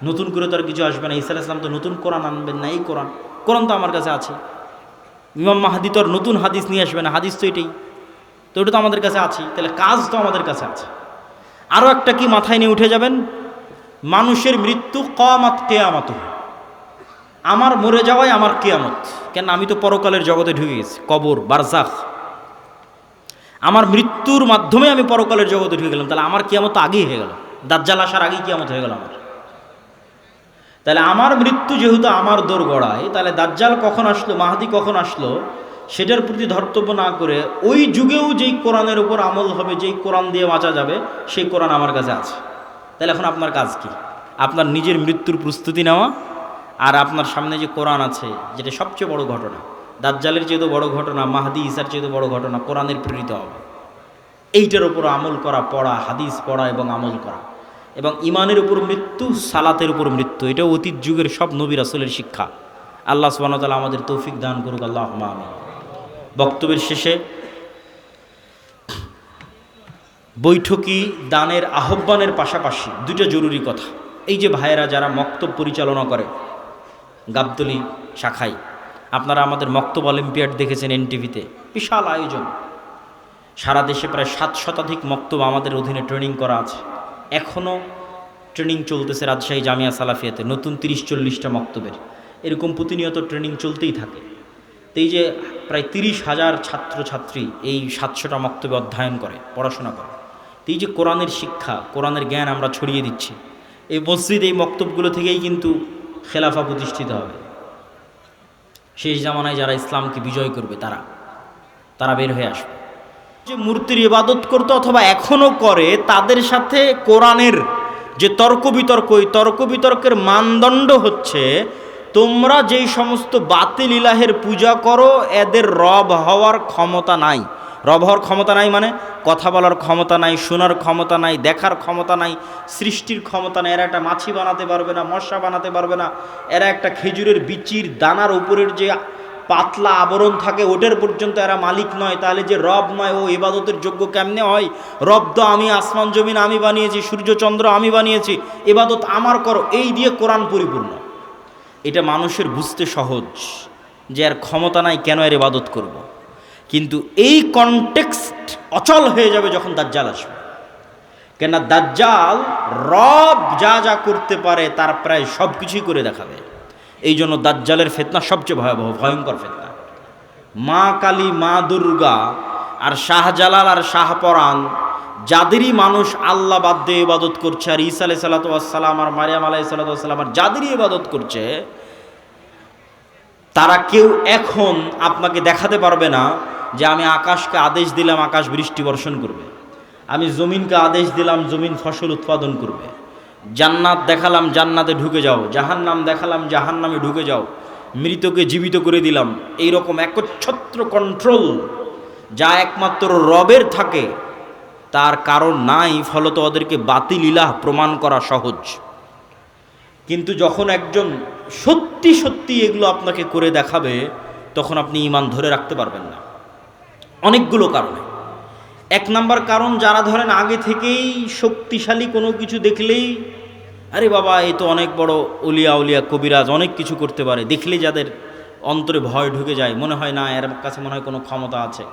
নতুন করে তো আর কিছু আসবে না। ঈসা আলাইহিস সালাম তো নতুন কোরআন আনবেন না, এই কোরআন তো আমার কাছে আছে। ইমাম মাহদি তো আর নতুন হাদিস নিয়ে আসবে না, হাদিস তো এটাই, তো ওটা তো আমাদের কাছে আছে। তাহলে কাজ তো আমাদের কাছে আছে। আরও একটা কি মাথায় নিয়ে উঠে যাবেন, মানুষের মৃত্যু কিয়ামত, কিয়ামত আমার মরে যাওয়াই আমার কিয়ামত। কেন আমি তো পরকালের জগতে ঢুকে গেছি, কবর, বারজাখ, আমার মৃত্যুর মাধ্যমে আমি পরকালের জগতে ঢুকে গেলাম। তাহলে আমার কিয়ামত তো আগেই হয়ে গেল, দাজ্জাল আসার আগেই কিয়ামত হয়ে গেল আমার। তাহলে আমার মৃত্যু যেহেতু আমার দোরগড়ায়, তাহলে দাজ্জাল কখন আসলো, মাহদি কখন আসলো, সেটার প্রতি ধর্তব্য না করে ওই যুগেও যেই কোরআনের উপর আমল হবে, যেই কোরআন দিয়ে বাঁচা যাবে, সেই কোরআন আমার কাছে আছে। তাহলে এখন আপনার কাজ কি? আপনার নিজের মৃত্যুর প্রস্তুতি নেওয়া, আর আপনার সামনে যে কোরআন আছে, যেটা সবচেয়ে বড় ঘটনা, দাজ্জালের চেয়েও বড় ঘটনা, মাহদি ঈসার চেয়েও বড় ঘটনা, কোরআনের প্রেরিত হবে, এইটার উপর আমল করা, পড়া, হাদিস পড়া এবং আমল করা। এবং ইমানের উপর মৃত্যু, সালাতের উপর মৃত্যু, এটা অতীত যুগের সব নবী রাসূলের শিক্ষা। আল্লাহ সুবহানাহু ওয়া তাআলা আমাদের তৌফিক দান করুক, আল্লাহুম্মা আমিন। বক্তব্যের শেষে বৈঠকি দানের আহ্বানের পাশাপাশি দুটো জরুরি কথা। এই যে ভাইয়েরা যারা মক্তব পরিচালনা করে গাবতলী শাখায়, আপনারা আমাদের মক্তব অলিম্পিয়াড দেখেছেন এনটিভিতে, বিশাল আয়োজন, সারা দেশে প্রায় 7 শতাধিক মক্তব আমাদের অধীনে ট্রেনিং করা আছে। এখনও ট্রেনিং চলতেছে রাজশাহী জামিয়া সালাফিয়াতে, নতুন 30-40টা মক্তবের, এরকম প্রতিনিয়ত ট্রেনিং চলতেই থাকে। তো এই যে প্রায় 30,000 ছাত্রছাত্রী এই 700টা মক্তবে অধ্যয়ন করে, পড়াশোনা করে। তো এই যে কোরআনের শিক্ষা, কোরআনের জ্ঞান আমরা ছড়িয়ে দিচ্ছি, এই মসজিদ, এই মক্তবগুলো থেকেই কিন্তু খেলাফা প্রতিষ্ঠিত হবে। শেষ জামানায় যারা ইসলামকে বিজয় করবে তারা বের হয়ে আসবে। যে মূর্তির ইবাদত করতো অথবা এখনও করে, তাদের সাথে কোরআনের যে তর্ক বিতর্ক, ওই তর্ক বিতর্কের মানদণ্ড হচ্ছে তোমরা যেই সমস্ত বাতিল ইলাহের পূজা করো, এদের রব হওয়ার ক্ষমতা নাই। রব হওয়ার ক্ষমতা নাই মানে কথা বলার ক্ষমতা নাই, শোনার ক্ষমতা নাই, দেখার ক্ষমতা নাই, সৃষ্টির ক্ষমতা নাই। এরা একটা মাছি বানাতে পারবে না, মশা বানাতে পারবে না, এরা একটা খেজুরের বিচির দানার উপরের যে পাতলা আবরণ থাকে ওটার পর্যন্ত এরা মালিক নয়। তাহলে যে রব নয়, ও ইবাদতের যোগ্য কেমনে হয়? রব তো আমি, আসমান জমিন আমি বানিয়েছি, সূর্য চন্দ্র আমি বানিয়েছি, ইবাদত আমার করো, এই দিয়ে কোরআন পরিপূর্ণ। এটা মানুষের বুঝতে সহজ যে এর ক্ষমতা নাই, কেন এর ইবাদত করব। কিন্তু এই কনটেক্সট অচল হয়ে যাবে যখন দাজ্জাল আসবে। কেন দাজ্জাল রব যা যা করতে পারে তার প্রায় সব কিছুই করে দেখাবে। এই জন্য দাজ্জালের ফিতনা সবচেয়ে ভয়াবহ, ভয়ঙ্কর ফিতনা। মা কালী, মা দুর্গা আর শাহজালাল আর শাহপরাণ, যাদেরই মানুষ আল্লাহ বাদ দিয়ে ইবাদত করছে, আর ঈসা আলাইহিস সালাতু ওয়াস সালাম আর মারিয়াম আলাইহিস সালাতু ওয়াস সালাম আর যাদেরই ইবাদত করছে, তারা কেউ এখন আপনাকে দেখাতে পারবে না যে আমি আকাশকে আদেশ দিলাম আকাশ বৃষ্টি বর্ষণ করবে। আমি জমিনকে আদেশ দিলাম জমিন ফসল উৎপাদন করবে, জান্নাত দেখালাম জান্নাতে ঢুকে যাও, জাহান্নাম দেখালাম জাহান্নামে ঢুকে যাও, মৃতকে জীবিত করে দিলাম। এইরকম একচ্ছত্র কন্ট্রোল যা একমাত্র রবের থাকে তার কারণ নাই, ফলত ওদেরকে বাতিল ইলাহ প্রমাণ করা সহজ। কিন্তু যখন একজন সত্যি সত্যি এগুলো আপনাকে করে দেখাবে তখন আপনি ঈমান ধরে রাখতে পারবেন না, অনেকগুলো কারণে। এক নাম্বার কারণ, যারা ধরেন আগে থেকেই শক্তিশালী কোনো কিছু দেখলেই আরে বাবা এ তো অনেক বড় উলিয়া উলিয়া কবিরাজ, অনেক কিছু করতে পারে, দেখলেই যাদের অন্তরে ভয় ঢুকে যায়, মনে হয় না এর কাছে মনে হয় কোনো ক্ষমতা আছে,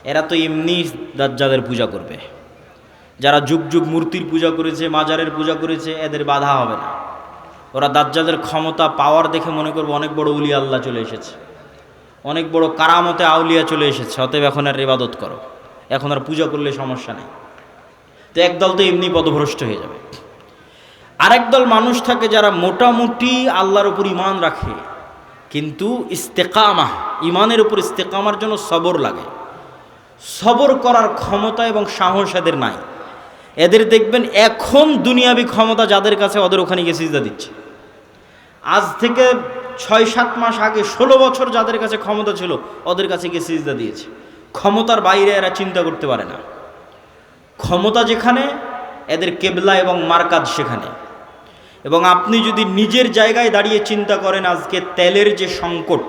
এরা তো এমনি দাজ্জালের পূজা করবে। যারা যুগ যুগ মূর্তির পূজা করেছে, মাজারের পূজা করেছে, এদের বাধা হবে না। ওরা দাজ্জালের ক্ষমতা পাওয়ার দেখে মনে করবে অনেক বড় উলিয়া আল্লাহ চলে এসেছে, অনেক বড় কারামতে আউলিয়া চলে এসেছে, অতএব এখন আর ইবাদত করো, এখন আর পূজা করলে সমস্যা নেই। তো একদল তো এমনি পথভ্রষ্ট হয়ে যাবে। আরেক দল মানুষ থাকে যারা মোটামুটি আল্লাহর উপর ঈমান রাখে, কিন্তু ইস্তেকামা, ঈমানের উপর ইস্তেকামার জন্য সবর লাগে, সবর করার ক্ষমতা এবং সাহস এদের নাই। এদের দেখবেন এখন দুনিয়াবি ক্ষমতা যাদের কাছে, ওদের ওখানে গিয়ে সিজদা দিচ্ছে। আজ থেকে 6-7 মাস আগে 16 বছর যাদের কাছে ক্ষমতা ছিল ওদের কাছে গিয়ে সিজদা দিয়েছে। ক্ষমতার বাইরে এরা চিন্তা করতে পারে না। ক্ষমতা যেখানে, এদের কেবলা এবং মারকাজ সেখানে। এবং আপনি যদি নিজের জায়গায় দাঁড়িয়ে চিন্তা করেন, আজকে তেলের যে সংকট,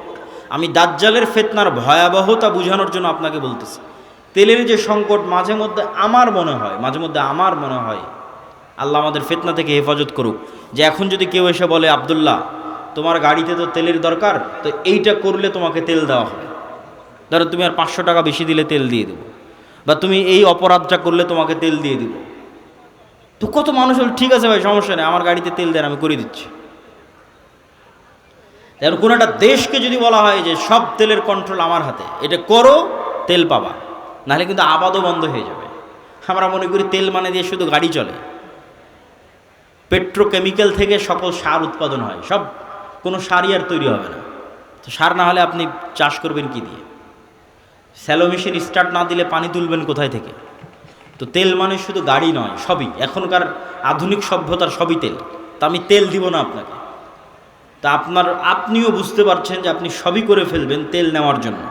আমি দাজ্জালের ফিতনার ভয়াবহতা বোঝানোর জন্য আপনাকে বলতেছি, তেলের যে সংকট মাঝে মধ্যে আমার মনে হয় আল্লাহ আমাদের ফিতনা থেকে হেফাজত করুক, যে এখন যদি কেউ এসে বলে আব্দুল্লাহ তোমার গাড়িতে তো তেলের দরকার, তো এইটা করলে তোমাকে তেল দেওয়া হবে, ধরো তুমি আর 500 টাকা বেশি দিলে তেল দিয়ে দেবো, বা তুমি এই অপরাধটা করলে তোমাকে তেল দিয়ে দিব। তো কত মানুষ হল ঠিক আছে ভাই সমস্যা নেই, আমার গাড়িতে তেল দেন আমি করে দিচ্ছি। যেমন কোনো একটা দেশকে যদি বলা হয় যে সব তেলের কন্ট্রোল আমার হাতে, এটা করো তেল পাবা, নাহলে কিন্তু আবাদও বন্ধ হয়ে যাবে। আমরা মনে করি তেল মানে দিয়ে শুধু গাড়ি চলে, পেট্রোকেমিক্যাল থেকে সকল সার উৎপাদন হয়, সব কোনো সারই আর তৈরি হবে না। তো সার না হলে আপনি চাষ করবেন কি দিয়ে? স্যালো মেশিন স্টার্ট না দিলে পানি তুলবেন কোথায় থেকে? তো তেল মানে শুধু গাড়ি নয়, সবই, এখনকার আধুনিক সভ্যতার সবই তেল। তা আমি তেল দিব না আপনাকে, তা আপনিও বুঝতে পারছেন যে আপনি সবই করে ফেলবেন তেল নেওয়ার জন্য।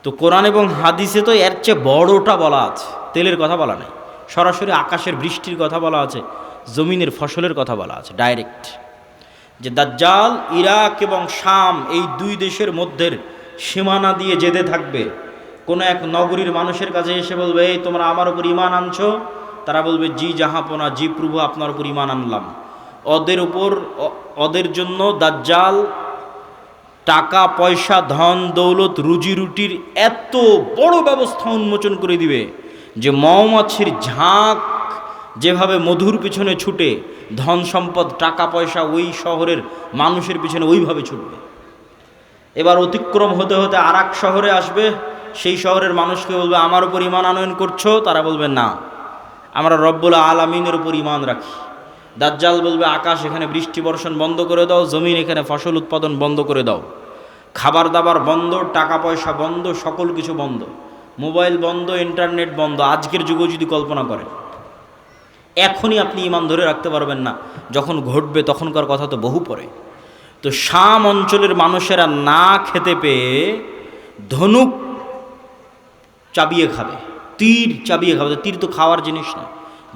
তো কোরআন এবং হাদিসে তো এর চেয়ে বড়টা বলা আছে, তেলের কথা বলা নাই, সরাসরি আকাশের বৃষ্টির কথা বলা আছে, জমিনের ফসলের কথা বলা আছে ডাইরেক্ট, যে দাজ্জাল ইরাক এবং শাম এই দুই দেশের মধ্যের সীমানা দিয়ে যেতে থাকবে। কোনো এক নগরীর মানুষের কাছে এসে বলবে এই তোমরা আমার উপর ঈমান আনছো, তারা বলবে জি জাহাপনা, জি প্রভু আপনার উপর ঈমান আনলাম। ওদের জন্য দাজ্জাল টাকা পয়সা ধন দৌলত রুজি রুটির এত বড় ব্যবস্থা উন্মোচন করে দিবে যে মৌমাছির ঝাঁক যেভাবে মধুর পিছনে ছুটে, ধন সম্পদ টাকা পয়সা ওই শহরের মানুষের পিছনে ওইভাবে ছুটবে। এবার অতিক্রম হতে হতে আর এক শহরে আসবে, সেই শহরের মানুষকে বলবে আমার উপর ঈমান আনয়ন করছো, তারা বলবে না আমরা রব্বুল আলামিনের উপর ঈমান রাখি। দাজ্জাল বলবে আকাশ এখানে বৃষ্টি বর্ষণ বন্ধ করে দাও, জমিন এখানে ফসল উৎপাদন বন্ধ করে দাও, খাবার দাবার বন্ধ, টাকা পয়সা বন্ধ, সকল কিছু বন্ধ, মোবাইল বন্ধ, ইন্টারনেট বন্ধ। আজকের যুগে যদি কল্পনা করেন, এখনই আপনি ঈমান ধরে রাখতে পারবেন না, যখন ঘটবে তখনকার কথা তো বহু পরে। তো শাম অঞ্চলের মানুষেরা না খেতে পেয়ে ধনুক চাবিয়ে খাবে, তীর চাবিয়ে খাবে। তীর তো খাওয়ার জিনিস না,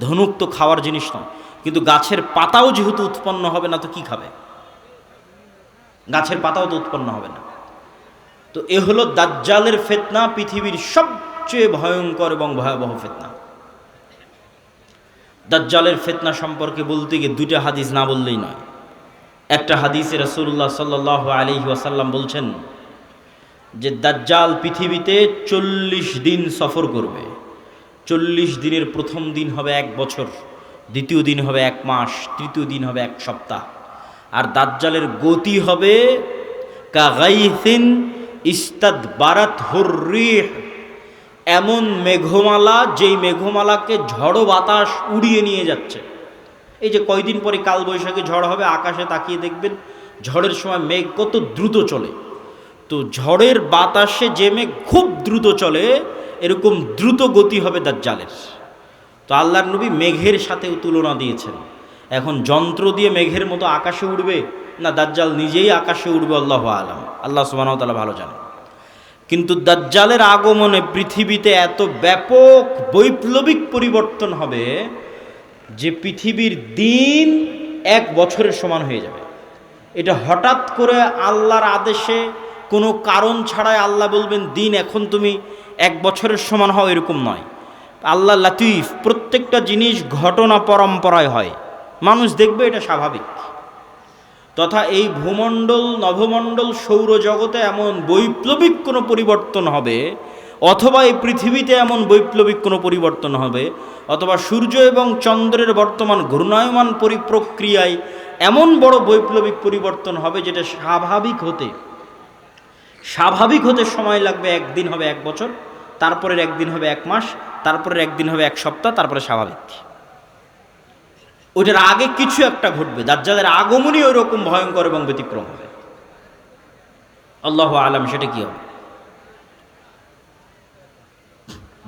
ধনুক তো খাওয়ার জিনিস নয়, কিন্তু গাছের পাতাও যেহেতু উৎপন্ন হবে না তো কি খাবে? গাছের পাতাও তো উৎপন্ন হবে না। তো এ হলো দাজ্জালের ফিতনা, পৃথিবীর সবচেয়ে ভয়ঙ্কর এবং ভয়াবহ ফিতনা। দাজ্জালের ফিতনা সম্পর্কে বলতে গিয়ে দুইটা হাদিস না বললেই নয়। একটা হাদিসে রাসূলুল্লাহ সাল্লাল্লাহু আলাইহি ওয়াসাল্লাম বলছেন যে দাজ্জাল পৃথিবীতে 40 দিন সফর করবে। 40 দিনের প্রথম দিন হবে 1 বছর, দ্বিতীয় দিন হবে 1 মাস, তৃতীয় দিন হবে 1 সপ্তাহ। আর দাজ্জালের গতি হবে কাগাইসিন ইস্তাদবারাত হুররিহ, এমন মেঘমালা যেই মেঘমালাকে ঝড়ো বাতাস উড়িয়ে নিয়ে যাচ্ছে। এই যে কয়দিন পরে কালবৈশাখী ঝড় হবে, আকাশে তাকিয়ে দেখবেন ঝড়ের সময় মেঘ কত দ্রুত চলে। তো ঝড়ের বাতাসে যে মেঘ খুব দ্রুত চলে, এরকম দ্রুত গতি হবে দাজ্জালের। তো আল্লাহর নবী মেঘের সাথেও তুলনা দিয়েছেন। এখন যন্ত্র দিয়ে মেঘের মতো আকাশে উড়বে না দাজ্জাল নিজেই আকাশে উড়বে, আল্লাহু আলাম, আল্লাহ সুবহানাহু ওয়া তাআলা ভালো জানেন। কিন্তু দাজ্জালের আগমনে পৃথিবীতে এত ব্যাপক বৈপ্লবিক পরিবর্তন হবে যে পৃথিবীর দিন 1 বছরের সমান হয়ে যাবে। এটা হঠাৎ করে আল্লাহর আদেশে কোনো কারণ ছাড়াই আল্লাহ বলবেন দিন এখন তুমি 1 বছরের সমান হও, এরকম নয়। আল্লাহ লাতিফ, প্রত্যেকটা জিনিস ঘটনা পরম্পরায় হয়, মানুষ দেখবে এটা স্বাভাবিক। তথা এই ভূমণ্ডল, নভমণ্ডল, সৌরজগতে এমন বৈপ্লবিক কোনো পরিবর্তন হবে, অথবা এই পৃথিবীতে এমন বৈপ্লবিক কোনো পরিবর্তন হবে, অথবা সূর্য এবং চন্দ্রের বর্তমান ঘূর্ণায়মান প্রক্রিয়ায় এমন বড় বৈপ্লবিক পরিবর্তন হবে যেটা স্বাভাবিক হতে সময় লাগবে। একদিন হবে 1 বছর, তারপরের একদিন হবে 1 মাস, তারপরের একদিন হবে 1 সপ্তাহ, তারপরে স্বাভাবিক। ওইটার আগে কিছু একটা ঘটবে। দাজ্জালের আগমনই ওই রকম ভয়ঙ্কর এবং ব্যতিক্রম হবে। আল্লাহু আলাম সেটা কি হবে।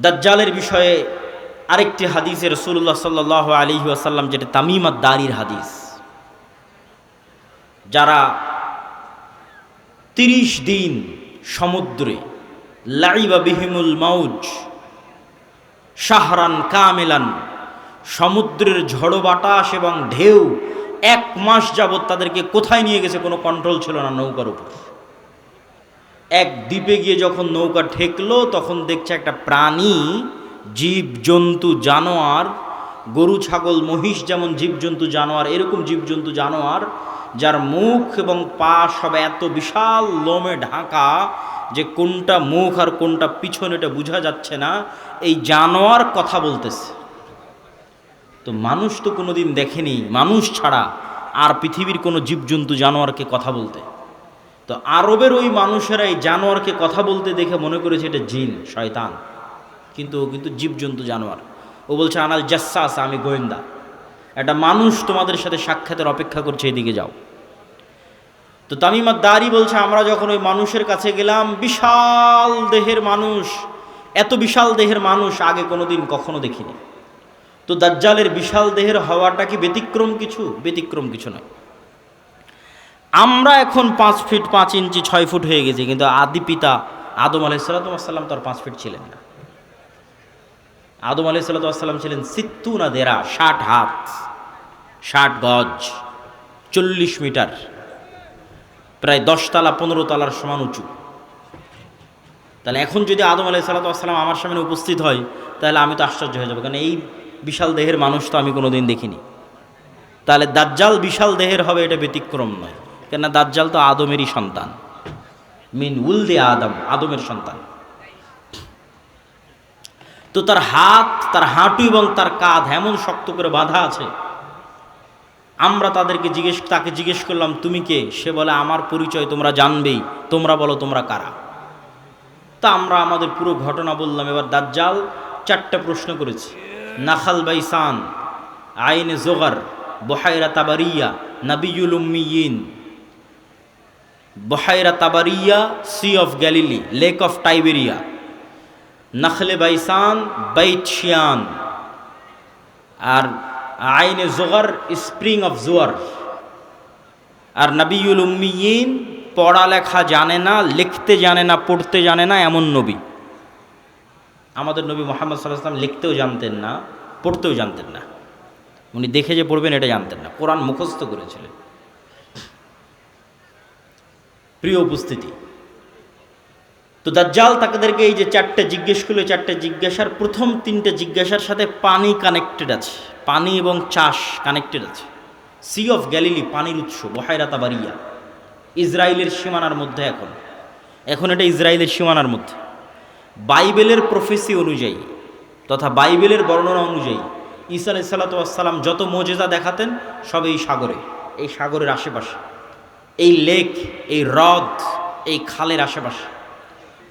দাজ্জালের বিষয়ে আরেকটি হাদিসে রাসূলুল্লাহ সাল্লাল্লাহু আলাইহি ওয়াসাল্লাম, যেটা তামিম আদ-দারির হাদিস, যারা 30 দিন সমুদ্রে লাইবা বিহিমুল মাউজ শাহরান কামিলান, সমুদ্রের ঝড়ো বাতাস এবং ঢেউ 1 মাস যাবৎ তাদেরকে কোথায় নিয়ে গেছে কোনো কন্ট্রোল ছিল না নৌকার উপর। এক দ্বীপে গিয়ে যখন নৌকা ঠেকলো তখন দেখছে একটা প্রাণী, জীবজন্তু, জানোয়ার, গরু ছাগল মহিষ যেমন জীবজন্তু জানোয়ার, এরকম জীবজন্তু জানোয়ার যার মুখ এবং পা সব এত বিশাল লোমে ঢাকা যে কোনটা মুখ আর কোনটা পিছন এটা বোঝা যাচ্ছে না, এই জানোয়ার কথা বলতেছে। তো মানুষ তো কোনোদিন দেখেনি, মানুষ ছাড়া আর পৃথিবীর কোনো জীবজন্তু জানোয়ারকে কথা বলতে। তো আরবের ওই মানুষেরা এই জানোয়ারকে কথা বলতে দেখে মনে করেছে এটা জিন, শয়তান, কিন্তু ও কিন্তু জীবজন্তু জানোয়ার। ও বলছে আনাল জাসসাস, আমি গোয়েন্দা, একটা মানুষ তোমাদের সাথে সাক্ষাতের অপেক্ষা করছে, এদিকে যাও। তো তামিম আদ-দারি বলছে আমরা যখন ওই মানুষের কাছে গেলাম, বিশাল দেহের মানুষ, এত বিশাল দেহের মানুষ আগে কোনোদিন কখনো দেখিনি। তো দাজ্জালের বিশাল দেহের হওয়াটা কি ব্যতিক্রম কিছু? ব্যতিক্রম কিছু নয়। আমরা এখন 5 ফিট 5 ইঞ্চি 6 ফুট হয়ে গেছি, কিন্তু আদি পিতা আদম আলাইহিস সালাম তো আর 5 ফিট ছিলেন না। আদম আলাইহিস সালাম ছিলেন 60 দেরা, 60 হাত, 60 গজ, 40 মিটার, প্রায় 10 তলা 15 তলার সমান উঁচু। তাহলে এখন যদি আদম আলাইহিস সালাম আমার সামনে উপস্থিত হয়, তাহলে আমি তো আশ্চর্য হয়ে যাবো, কারণ এই বিশাল দেহের মানুষ তো আমি কোনোদিন দেখিনি। তাহলে দাজ্জাল বিশাল দেহের হবে, এটা ব্যতিক্রম নয়, কেননা দাজ্জাল তো আদমেরই সন্তান, মিন উলদে আদম, আদমের সন্তান। তো তার হাত, তার হাঁটু এবং তার কাঁধ এমন শক্ত করে বাঁধা আছে। আমরা তাকে জিজ্ঞেস করলাম তুমি কে? সে বলে আমার পরিচয় তোমরা জানবেই, তোমরা বলো তোমরা কারা। তা আমরা আমাদের পুরো ঘটনা বললাম। এবার দাজ্জাল 4টা প্রশ্ন করেছে। নাখাল বাইসান, আইনে জোগার, বহাইরা তাবারিয়া, নাবিয়ুল উম্মিয়িন। বহাইরা তাবারিয়া, sea of Galilee, lake of Tiberias. নাখলে বাইসান, বাইত শিয়ান। আর আইনে জোগার, স্প্রিং অফ জোয়ার। আর নাবিয়ুল উম্মিয়িন, পড়ালেখা জানে না, লিখতে জানে না, পড়তে জানে না, এমন নবী। আমাদের নবী মুহাম্মদ সাল্লাল্লাহু আলাইহি ওয়াসাল্লাম লিখতেও জানতেন না, পড়তেও জানতেন না। উনি দেখে যে পড়বেন এটা জানতেন না, কোরআন মুখস্থ করেছিলেন। প্রিয় উপস্থিতি, তো দাজ্জাল তাদেরকে এই যে 4টে জিজ্ঞেস করলো, 4টে জিজ্ঞাসার প্রথম 3টে জিজ্ঞাসার সাথে পানি কানেক্টেড আছে, পানি এবং চাষ কানেক্টেড আছে। সি অফ গ্যালিলি, পানির উৎস, বহাইরা তাবারিয়া, ইসরায়েলের সীমানার মধ্যে। এখন এটা ইসরায়েলের সীমানার মধ্যে। বাইবেলের প্রফেসি অনুযায়ী তথা বাইবেলের বর্ণনা অনুযায়ী ঈসা আলাইহিস সালাম যত মোজেজা দেখাতেন সব এই সাগরে, এই সাগরের আশেপাশে, এই লেক, এই হ্রদ, এই খালের আশেপাশে।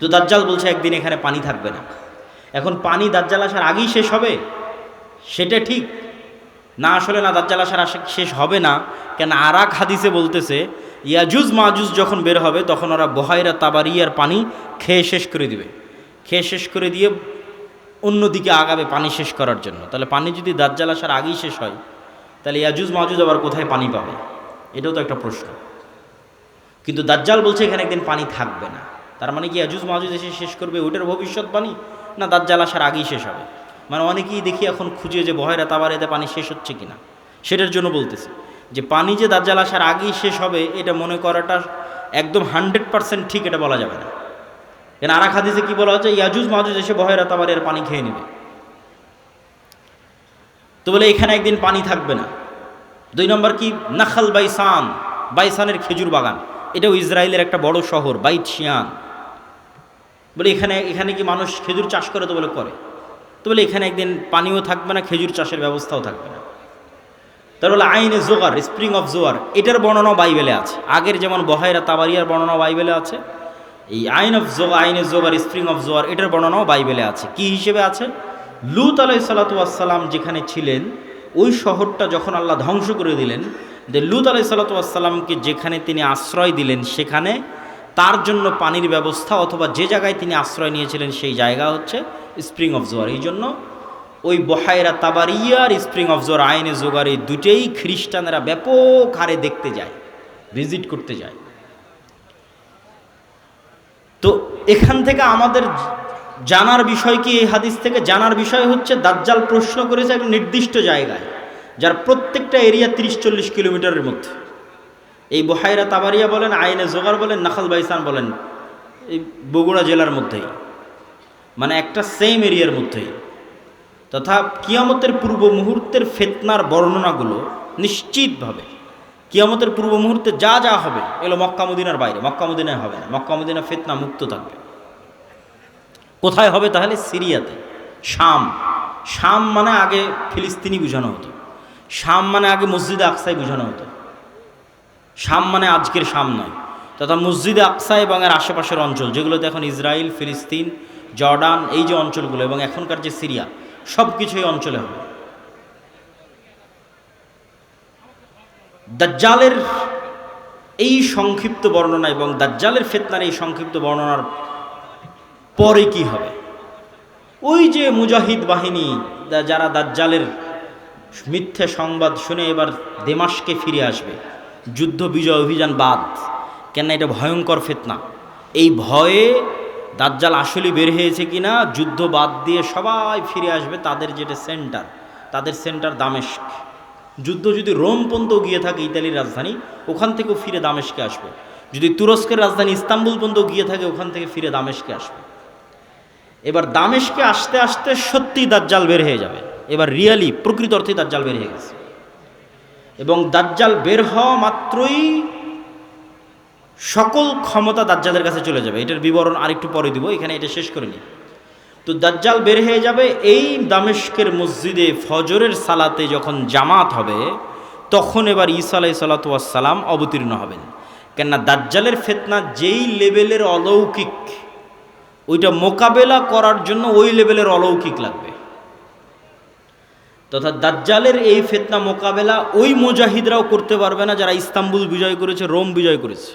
তো দাজ্জাল বলছে একদিন এখানে পানি থাকবে না। এখন পানি দাজ্জাল আসার আগেই শেষ হবে সেটা ঠিক না, আসলে না, দাজ্জাল আসার শেষ হবে না। কেন আর এক হাদিসে বলতেছে ইয়াজুজ মাজুজ যখন বের হবে তখন ওরা বহাইরা তাবারিয়ার পানি খেয়ে শেষ করে দিবে। খেয়ে শেষ করে দিয়ে অন্যদিকে আগাবে পানি শেষ করার জন্য। তাহলে পানি যদি দাজ্জাল আসার আগেই শেষ হয়, তাহলে ইয়াজুজ মাজুজ আবার কোথায় পানি পাবে? এটাও তো একটা প্রশ্ন। কিন্তু দাজ্জাল বলছে এখানে একদিন পানি থাকবে না। তার মানে কি ইয়াজুজ মাজুজ এসে শেষ করবে ওটার ভবিষ্যৎবাণী, না দাজ্জাল আসার আগেই শেষ হবে? মানে অনেকেই দেখি এখন খুঁজে যে বহেরা তাবারেতে পানি শেষ হচ্ছে কিনা, সেটার জন্য বলতেছে যে পানি যে দাজ্জাল আসার আগেই শেষ হবে এটা মনে করাটা একদম 100% ঠিক এটা বলা যাবে না। কেন আর এক হাদিসে কি বলা হচ্ছে, ইয়াজুজ মাজুজ এসে বহেরা তাবারের পানি খেয়ে নেবে। তো বলে এখানে একদিন পানি থাকবে না। 2 নম্বর কি, নাখাল বাইসান, বাইসানের খেজুর বাগান, এটাও ইসরায়েলের একটা বড় শহর, বাইত শিয়ান। বলে এখানে কি মানুষ খেজুর চাষ করে? তো বলে করে। তো বলে এখানে একদিন পানিও থাকবে না, খেজুর চাষের ব্যবস্থাও থাকবে না। তার বলে আইনে জোগার, স্প্রিং অফ জোয়ার, এটার বর্ণনাও বাইবেলে আছে। আগের যেমন বহেরা তাবারিয়ার বর্ণনাও বাইবেলে আছে, এই আইনে জোগার, স্প্রিং অফ জোয়ার, এটার বর্ণনাও বাইবেলে আছে। কি হিসেবে আছে? লূত আলাইহিস সালাতু ওয়াস সালাম যেখানে ছিলেন ওই শহরটা যখন আল্লাহ ধ্বংস করে দিলেন, যে লূত আলাইহিস সালাতু ওয়াস সালামকে যেখানে তিনি আশ্রয় দিলেন সেখানে তার জন্য পানির ব্যবস্থা, অথবা যে জায়গায় তিনি আশ্রয় নিয়েছিলেন সেই জায়গা হচ্ছে স্প্রিং অফ জোয়ার। এই জন্য ওই বহায়রা তাবারিয়ার স্প্রিং অফ জোয়ার, আইনে জোগার, এই দুটেই খ্রিস্টানেরা ব্যাপক হারে দেখতে যায়, ভিজিট করতে যায়। তো এখান থেকে আমাদের জানার বিষয় কি, এই হাদিস থেকে জানার বিষয় হচ্ছে দাজ্জাল প্রশ্ন করেছে একটা নির্দিষ্ট জায়গায়, যার প্রত্যেকটা এরিয়া 30-40 কিলোমিটারের মধ্যে। এই বহায়রা তাবারিয়া বলেন, আইনে জোগার বলেন, নাখাল বাইসান বলেন, এই বগুড়া জেলার মধ্যেই, মানে একটা সেম এরিয়ার মধ্যেই। তথা কিয়ামতের পূর্ব মুহূর্তের ফিতনার বর্ণনাগুলো নিশ্চিতভাবে কিয়ামতের পূর্ব মুহূর্তে যা যা হবে এগুলো মক্কা মদিনার বাইরে, মক্কা মদিনায় হবে না। মক্কা মদিনা ফিতনা মুক্ত থাকবে। কোথায় হবে তাহলে? সিরিয়াতে, শাম। শাম মানে আগে ফিলিস্তিনি বোঝানো হতো, শাম মানে আগে মসজিদে আকসাই বোঝানো হতো। শাম মানে আজকের শাম নয়, তথা মসজিদে আকসা এবং এর আশেপাশের অঞ্চল যেগুলোতে এখন ইসরায়েল, ফিলিস্তিন, জর্ডান, এই যে অঞ্চলগুলো এবং এখনকার যে সিরিয়া, সব কিছু এই অঞ্চলে হবে। দাজ্জালের এই সংক্ষিপ্ত বর্ণনা এবং দাজ্জালের ফিতনার এই সংক্ষিপ্ত বর্ণনার পরে কি হবে? ওই যে মুজাহিদ বাহিনী যারা দাজ্জালের মিথ্যে সংবাদ শুনে এবার দেমাশকে ফিরে আসবে, যুদ্ধ বিজয় অভিযান বাদ, কেন এটা ভয়ঙ্কর ফিতনা। এই ভয়ে দাজ্জাল আসলে বের হয়েছে কিনা, যুদ্ধ বাদ দিয়ে সবাই ফিরে আসবে তাদের যেটা সেন্টার, তাদের সেন্টার দামেস্ক। যুদ্ধ যদি রোম পর্যন্ত গিয়ে থাকে, ইতালির রাজধানী, ওখান থেকেও ফিরে দামেস্কে আসবে। যদি তুরস্কের রাজধানী ইস্তাম্বুল পর্যন্ত গিয়ে থাকে, ওখান থেকে ফিরে দামেস্কে আসবে। এবার দামেস্কে আসতে আসতে সত্যি দাজ্জাল বের হয়ে যাবে। এবার রিয়ালি প্রকৃত অর্থে দাজ্জাল বের হয়ে গেছে, এবং দাজ্জাল বের হওয়া মাত্রই সকল ক্ষমতা দাজ্জালের কাছে চলে যাবে। এটার বিবরণ আরেকটু পরে দিব, এখানে এটা শেষ করে নিই। তো দাজ্জাল বের হয়ে যাবে। এই দামেস্কের মসজিদে ফজরের সালাতে যখন জামাত হবে, তখন এবার ঈসা আলাইহিস সালাতু ওয়াস সালাম অবতীর্ণ হবেন। কেননা দাজ্জালের ফিতনা যেই লেভেলের অলৌকিক, ওইটা মোকাবেলা করার জন্য ওই লেভেলের অলৌকিক লাগবে। তথা দাজ্জালের এই ফিতনা মোকাবেলা ওই মুজাহিদরাও করতে পারবে না যারা ইস্তাম্বুল বিজয় করেছে, রোম বিজয় করেছে।